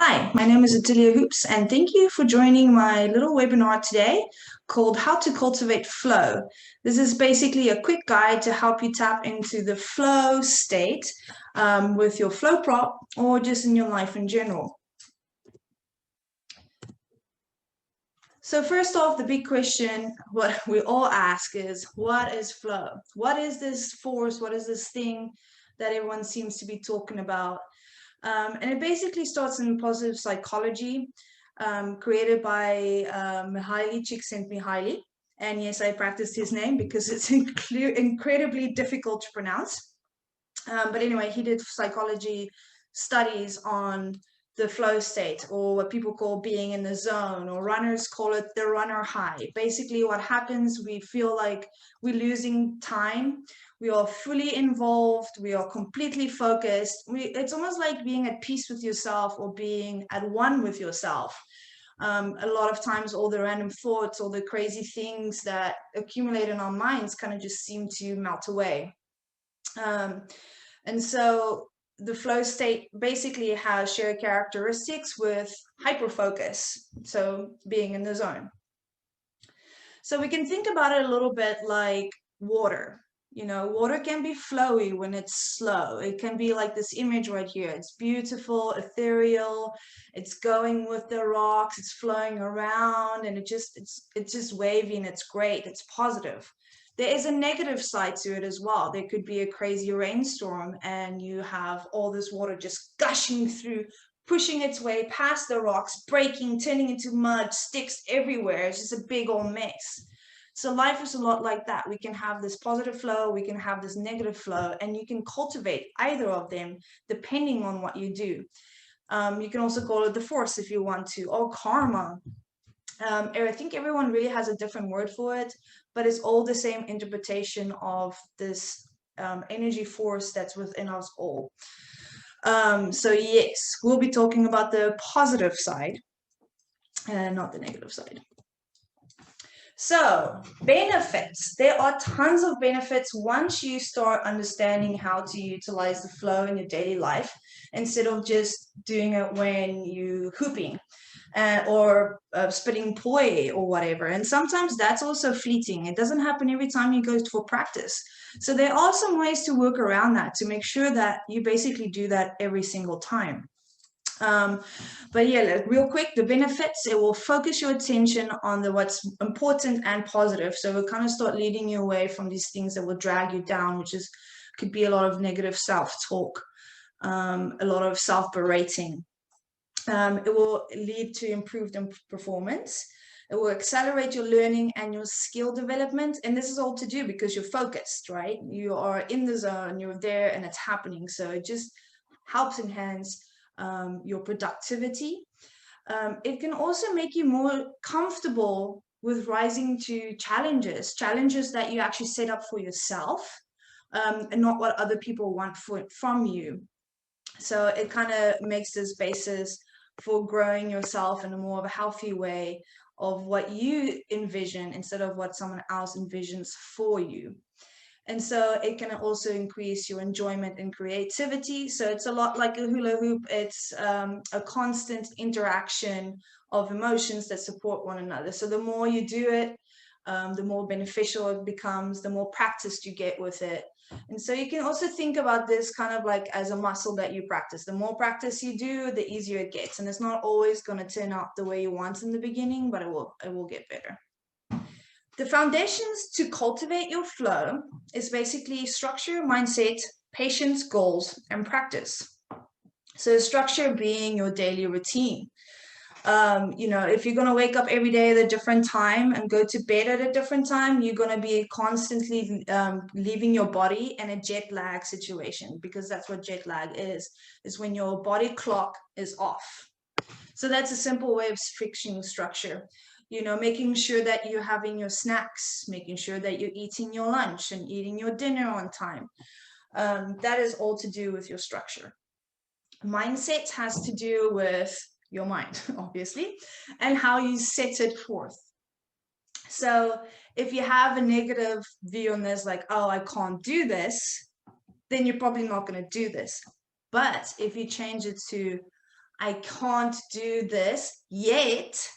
Hi, my name is Otillia Hoops, and thank you for joining my little webinar today called How to Cultivate Flow. This is basically a quick guide to help you tap into the flow state with your flow prop or just in your life in general. So first off, the big question, what we all ask is, what is flow? What is this force? What is this thing that everyone seems to be talking about? And it basically starts in positive psychology, created by Mihaly Csikszentmihalyi. And yes, I practiced his name because it's incredibly difficult to pronounce. But anyway, he did psychology studies on the flow state, or what people call being in the zone, or runners call it the runner high. Basically, what happens, we feel like we're losing time. We are fully involved. We are completely focused. It's almost like being at peace with yourself or being at one with yourself. A lot of times, all the random thoughts, all the crazy things that accumulate in our minds kind of just seem to melt away. And so the flow state basically has shared characteristics with hyperfocus, so being in the zone. So we can think about it a little bit like water. You know, water can be flowy when it's slow. It can be like this image right here. It's beautiful, ethereal. It's going with the rocks. It's flowing around, and it's just wavy and it's great. It's positive. There is a negative side to it as well. There could be a crazy rainstorm, and you have all this water just gushing through, pushing its way past the rocks, breaking, turning into mud, sticks everywhere. It's just a big old mess. So life is a lot like that. We can have this positive flow, we can have this negative flow, and you can cultivate either of them depending on what you do. You can also call it the force if you want to, or karma. I think everyone really has a different word for it, but it's all the same interpretation of this energy force that's within us all. So yes, we'll be talking about the positive side and not the negative side. So benefits, there are tons of benefits once you start understanding how to utilize the flow in your daily life instead of just doing it when you're hooping or spitting poi or whatever. And sometimes that's also fleeting. It doesn't happen every time you go for practice. So there are some ways to work around that to make sure that you basically do that every single time. But yeah, real quick, the benefits, it will focus your attention on what's important and positive. So it will kind of start leading you away from these things that will drag you down, which could be a lot of negative self-talk, a lot of self-berating. It will lead to improved performance. It will accelerate your learning and your skill development. And this is all to do because you're focused, right? You are in the zone, you're there, and it's happening. So it just helps enhance your productivity. It can also make you more comfortable with rising to challenges that you actually set up for yourself, and not what other people want from you. So it kind of makes this basis for growing yourself in a more of a healthy way of what you envision instead of what someone else envisions for you. And so it can also increase your enjoyment and creativity. So it's a lot like a hula hoop. It's a constant interaction of emotions that support one another. So the more you do it, the more beneficial it becomes, the more practiced you get with it. And so you can also think about this kind of like as a muscle that you practice. The more practice you do, the easier it gets. And it's not always going to turn out the way you want in the beginning, but it will get better. The foundations to cultivate your flow is basically structure, mindset, patience, goals, and practice. So structure being your daily routine. If you're going to wake up every day at a different time and go to bed at a different time, you're going to be constantly leaving your body in a jet lag situation, because that's what jet lag is when your body clock is off. So that's a simple way of fixing structure. Making sure that you're having your snacks, making sure that you're eating your lunch and eating your dinner on time. That is all to do with your structure. Mindset has to do with your mind, obviously, and how you set it forth. So if you have a negative view on this, like, oh, I can't do this, then you're probably not going to do this. But if you change it to, I can't do this yet,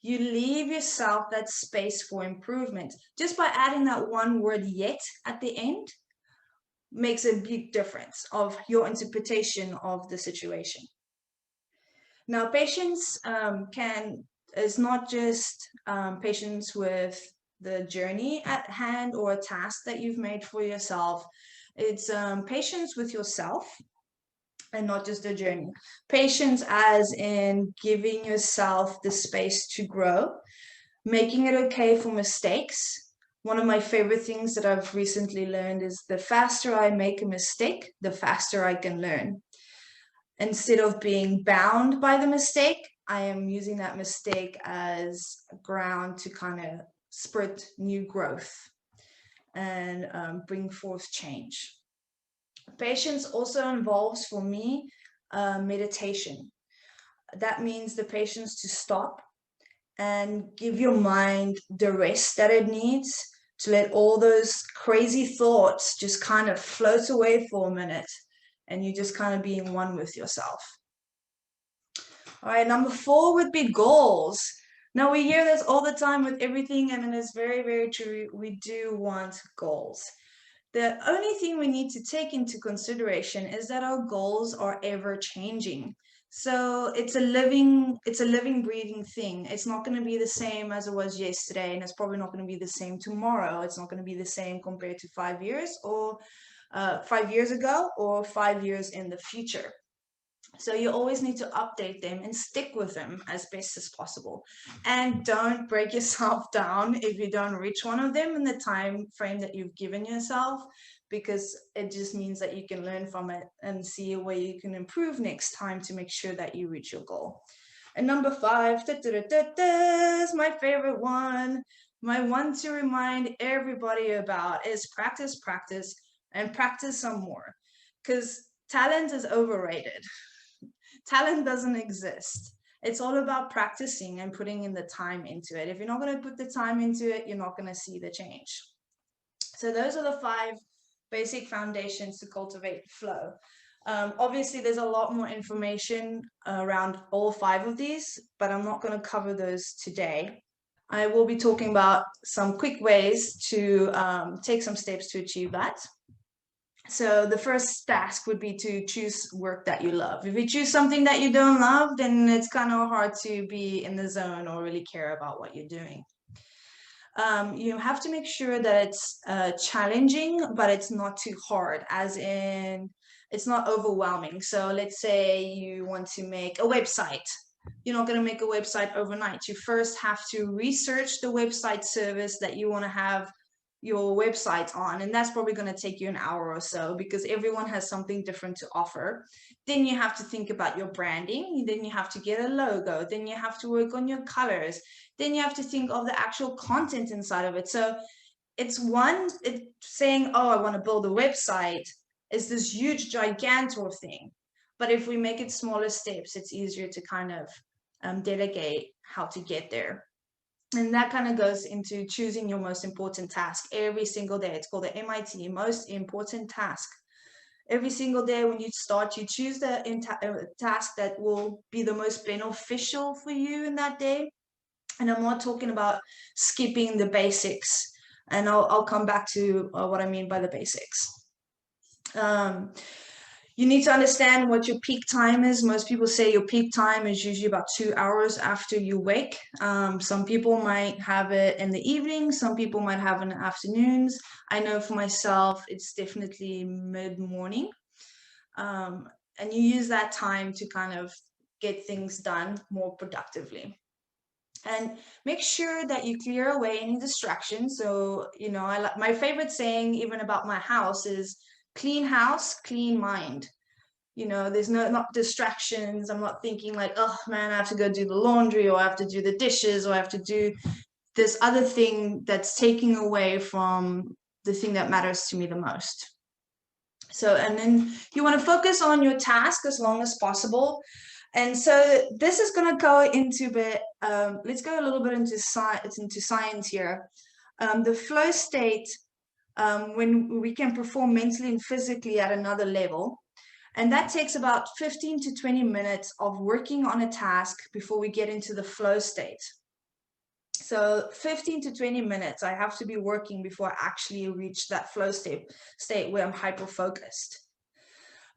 you leave yourself that space for improvement. Just by adding that one word yet at the end makes a big difference of your interpretation of the situation. Now, patience is not just patience with the journey at hand or a task that you've made for yourself. It's patience with yourself and not just the journey. Patience as in giving yourself the space to grow, making it okay for mistakes. One of my favorite things that I've recently learned is the faster I make a mistake, the faster I can learn. Instead of being bound by the mistake, I am using that mistake as ground to kind of spurt new growth and bring forth change. Patience also involves, for me, meditation. That means the patience to stop and give your mind the rest that it needs, to let all those crazy thoughts just kind of float away for a minute and you just kind of being one with yourself. All right, number 4 would be goals. Now, we hear this all the time with everything, and it is very, very true. We do want goals. The only thing we need to take into consideration is that our goals are ever changing. So it's a living, breathing thing. It's not going to be the same as it was yesterday, and it's probably not going to be the same tomorrow. It's not going to be the same compared to 5 years or 5 years ago or 5 years in the future. So you always need to update them and stick with them as best as possible. And don't break yourself down if you don't reach one of them in the time frame that you've given yourself, because it just means that you can learn from it and see a way you can improve next time to make sure that you reach your goal. And number 5, is my favorite one. My one to remind everybody about is practice, practice, and practice some more. Because talent is overrated. Talent doesn't exist. It's all about practicing and putting in the time into it. If you're not going to put the time into it, you're not going to see the change. So those are the 5 basic foundations to cultivate flow. Obviously, there's a lot more information around all 5 of these, but I'm not going to cover those today. I will be talking about some quick ways to take some steps to achieve that. So the first task would be to choose work that you love. If you choose something that you don't love, then it's kind of hard to be in the zone or really care about what you're doing. You have to make sure that it's challenging, but it's not too hard, as in it's not overwhelming. So let's say you want to make a website. You're not going to make a website overnight. You first have to research the website service that you want to have your website on, and that's probably going to take you an hour or so because everyone has something different to offer. Then you have to think about your branding, then you have to get a logo, then you have to work on your colors, then you have to think of the actual content inside of it. So it's saying, oh, I want to build a website is this huge gigantor thing, but if we make it smaller steps, it's easier to kind of delegate how to get there. And that kind of goes into choosing your most important task every single day. It's called the MIT, most important task. Every single day when you start, you choose the task that will be the most beneficial for you in that day. And I'm not talking about skipping the basics. And I'll come back to what I mean by the basics. You need to understand what your peak time is. Most people say your peak time is usually about 2 hours after you wake. Some people might have it in the evening. Some people might have it in the afternoons. I know for myself, it's definitely mid-morning. And you use that time to kind of get things done more productively. And make sure that you clear away any distractions. So, my favorite saying, even about my house, is clean house, clean mind. There's not distractions. I'm not thinking like, oh man, I have to go do the laundry, or I have to do the dishes, or I have to do this other thing that's taking away from the thing that matters to me the most. So, and then you want to focus on your task as long as possible. And so this is going to go into let's go a little bit into science here. The flow state, when we can perform mentally and physically at another level, And that takes about 15 to 20 minutes of working on a task before we get into the flow state. So 15 to 20 minutes I have to be working before I actually reach that flow state where I'm hyper focused.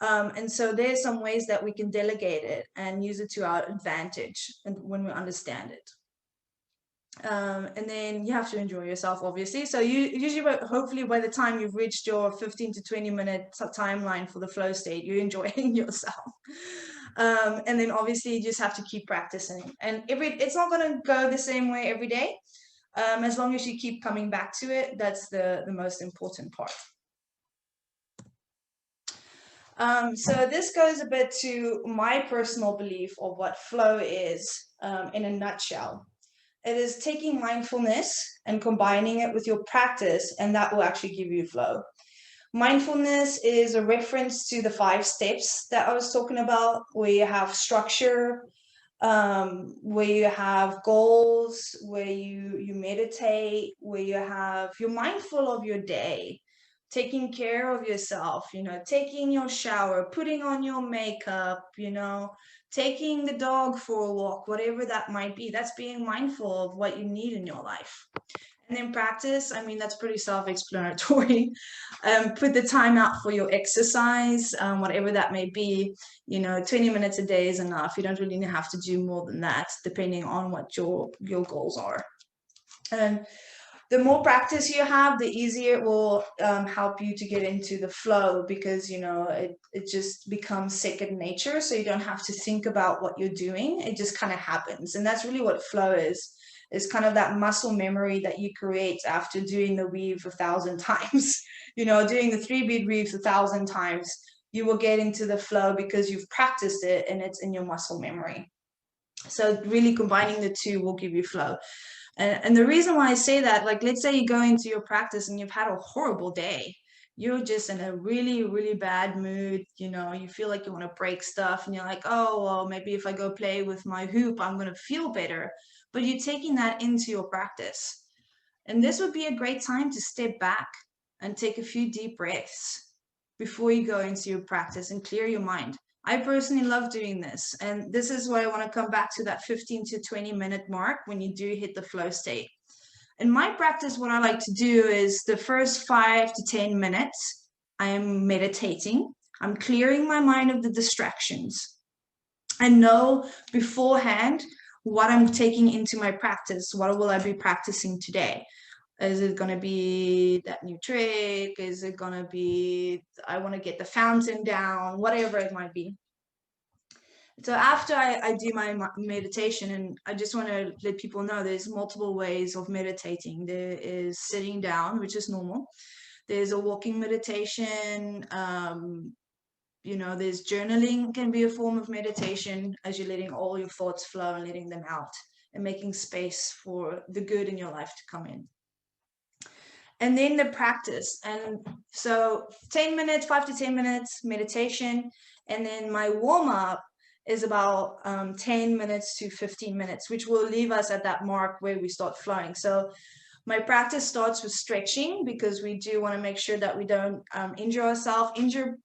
And so there's some ways that we can delegate it and use it to our advantage and when we understand it. And then you have to enjoy yourself, obviously. So you usually, hopefully by the time you've reached your 15 to 20 minute timeline for the flow state, you're enjoying yourself. And then obviously you just have to keep practicing, and it's not going to go the same way every day. As long as you keep coming back to it, that's the most important part. So this goes a bit to my personal belief of what flow is, in a nutshell. It is taking mindfulness and combining it with your practice, and that will actually give you flow. Mindfulness is a reference to the 5 steps that I was talking about, where you have structure, where you have goals, where you meditate, where you're mindful of your day, taking care of yourself, taking your shower, putting on your makeup, taking the dog for a walk, whatever that might be. That's being mindful of what you need in your life. And then practice, I mean, that's pretty self-explanatory. Put the time out for your exercise, whatever that may be. 20 minutes a day is enough. You don't really have to do more than that, depending on what your goals are. And the more practice you have, the easier it will help you to get into the flow, because it just becomes second nature. So you don't have to think about what you're doing. It just kind of happens. And that's really what flow is kind of that muscle memory that you create after doing the weave 1,000 times. Doing the 3-bead weaves 1,000 times, you will get into the flow because you've practiced it and it's in your muscle memory. So really combining the two will give you flow. And the reason why I say that, like, let's say you go into your practice and you've had a horrible day. You're just in a really, really bad mood. You feel like you want to break stuff, and you're like, oh, well, maybe if I go play with my hoop, I'm going to feel better. But you're taking that into your practice. And this would be a great time to step back and take a few deep breaths before you go into your practice and clear your mind. I personally love doing this. And this is why I want to come back to that 15 to 20 minute mark when you do hit the flow state. In my practice, what I like to do is the first 5 to 10 minutes, I am meditating. I'm clearing my mind of the distractions. I know beforehand what I'm taking into my practice. What will I be practicing today? Is it going to be that new trick? Is it going to be, I want to get the fountain down, whatever it might be. So after I do my meditation, and I just want to let people know there's multiple ways of meditating. There is sitting down, which is normal. There's a walking meditation. There's journaling, can be a form of meditation, as you're letting all your thoughts flow and letting them out and making space for the good in your life to come in. And then the practice. And so 10 minutes, 5 to 10 minutes meditation. And then my warm up is about 10 minutes to 15 minutes, which will leave us at that mark where we start flowing. So my practice starts with stretching, because we do want to make sure that we don't injure ourselves.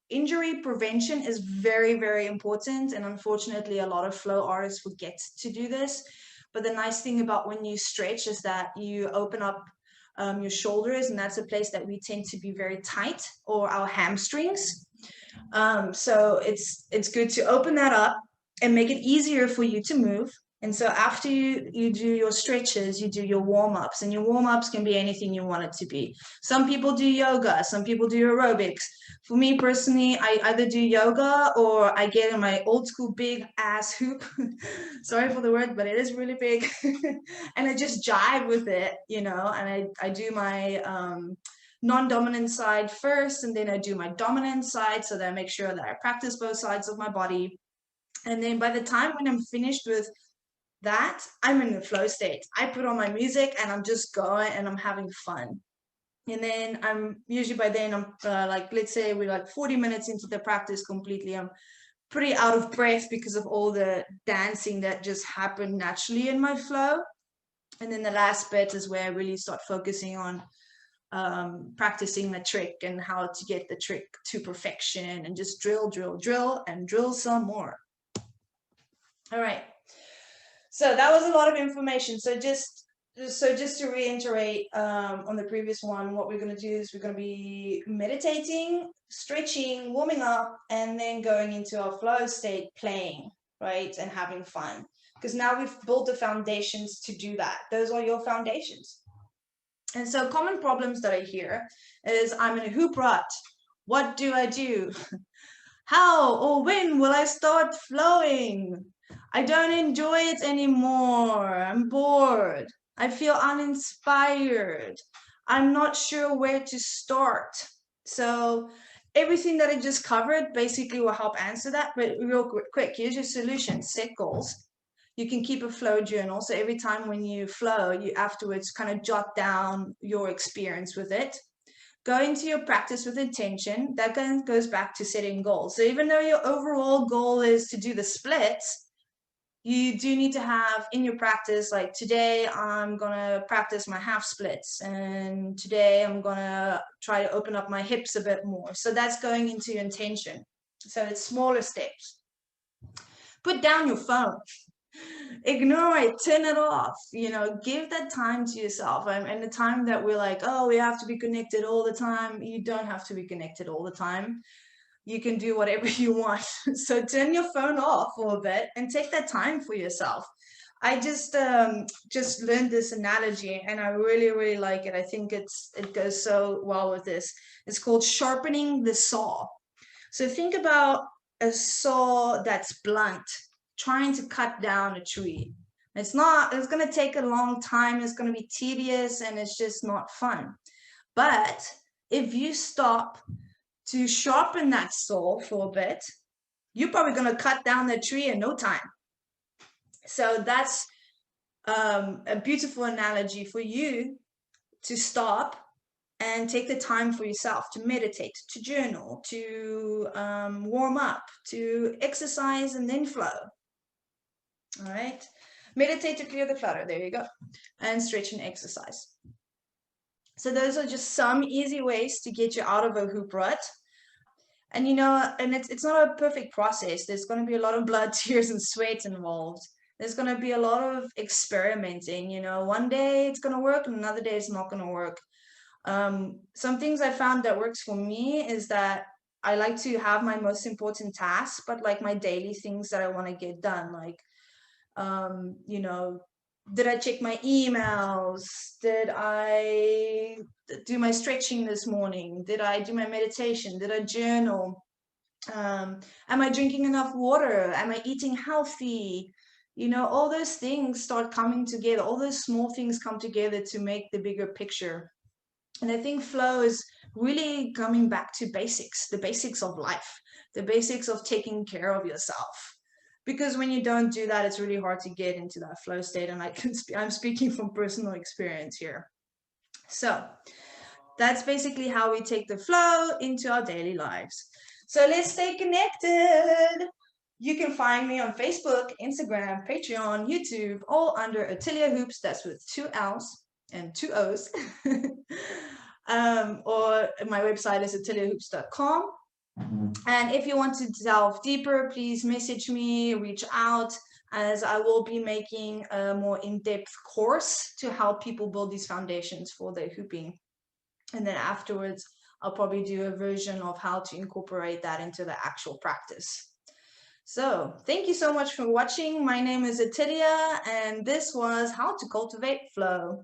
Injury prevention is very, very important. And unfortunately, a lot of flow artists forget to do this. But the nice thing about when you stretch is that you open up your shoulders, and that's a place that we tend to be very tight, or our hamstrings. So it's good to open that up and make it easier for you to move. And so after you do your stretches, you do your warm-ups, and your warm-ups can be anything you want it to be. Some people do yoga, some people do aerobics. For me personally, I either do yoga or I get in my old school big ass hoop. Sorry for the word, but it is really big. And I just jive with it, and I do my non-dominant side first, and then I do my dominant side, so that I make sure that I practice both sides of my body. And then by the time when I'm finished with that, I'm in the flow state. I put on my music and I'm just going and I'm having fun. And then I'm usually, by then I'm let's say we're like 40 minutes into the practice completely, I'm pretty out of breath because of all the dancing that just happened naturally in my flow. And then the last bit is where I really start focusing on practicing the trick and how to get the trick to perfection, and just drill, drill, drill, and drill some more. All right. So that was a lot of information. So just to reiterate on the previous one, what we're going to do is we're going to be meditating, stretching, warming up, and then going into our flow state, playing, right, and having fun. Because now we've built the foundations to do that. Those are your foundations. And so common problems that I hear is, I'm in a hoop rut. What do I do? How or when will I start flowing? I don't enjoy it anymore. I'm bored. I feel uninspired. I'm not sure where to start. So everything that I just covered basically will help answer that. But real quick, here's your solution. Set goals. You can keep a flow journal. So every time when you flow, you afterwards kind of jot down your experience with it. Go into your practice with intention. That goes back to setting goals. So even though your overall goal is to do the splits, you do need to have in your practice, like, today I'm going to practice my half splits, and today I'm going to try to open up my hips a bit more. So that's going into your intention. So it's smaller steps. Put down your phone. Ignore it, turn it off, give that time to yourself. And the time that we're like, oh, we have to be connected all the time, you don't have to be connected all the time. You can do whatever you want. So turn your phone off for a bit and take that time for yourself. I just learned this analogy, and I really, really like it. I think it goes so well with this. It's called sharpening the saw. So think about a saw that's blunt, trying to cut down a tree. It's going to take a long time. It's going to be tedious, and it's just not fun. But if you stop to sharpen that saw for a bit, you're probably going to cut down that tree in no time. So that's a beautiful analogy for you to stop and take the time for yourself to meditate, to journal, to warm up, to exercise, and then flow. All right. Meditate to clear the clutter. There you go. And stretch and exercise. So those are just some easy ways to get you out of a hoop rut. And it's not a perfect process. There's going to be a lot of blood, tears, and sweat involved. There's going to be a lot of experimenting. One day it's going to work, and another day it's not going to work. Some things I found that works for me is that I like to have my most important tasks, but like my daily things that I want to get done, like did I check my emails? Did I do my stretching this morning? Did I do my meditation? Did I journal? Am I drinking enough water? Am I eating healthy? All those things start coming together. All those small things come together to make the bigger picture. And I think flow is really coming back to basics, the basics of life, the basics of taking care of yourself. Because when you don't do that, it's really hard to get into that flow state. And I'm speaking from personal experience here. So that's basically how we take the flow into our daily lives. So let's stay connected. You can find me on Facebook, Instagram, Patreon, YouTube, all under Otillia Hoops. That's with 2 L's and 2 O's. Or my website is otilliahoops.com. And if you want to delve deeper, please message me, reach out, as I will be making a more in-depth course to help people build these foundations for their hooping. And then afterwards, I'll probably do a version of how to incorporate that into the actual practice. So thank you so much for watching. My name is Otillia, and this was How to Cultivate Flow.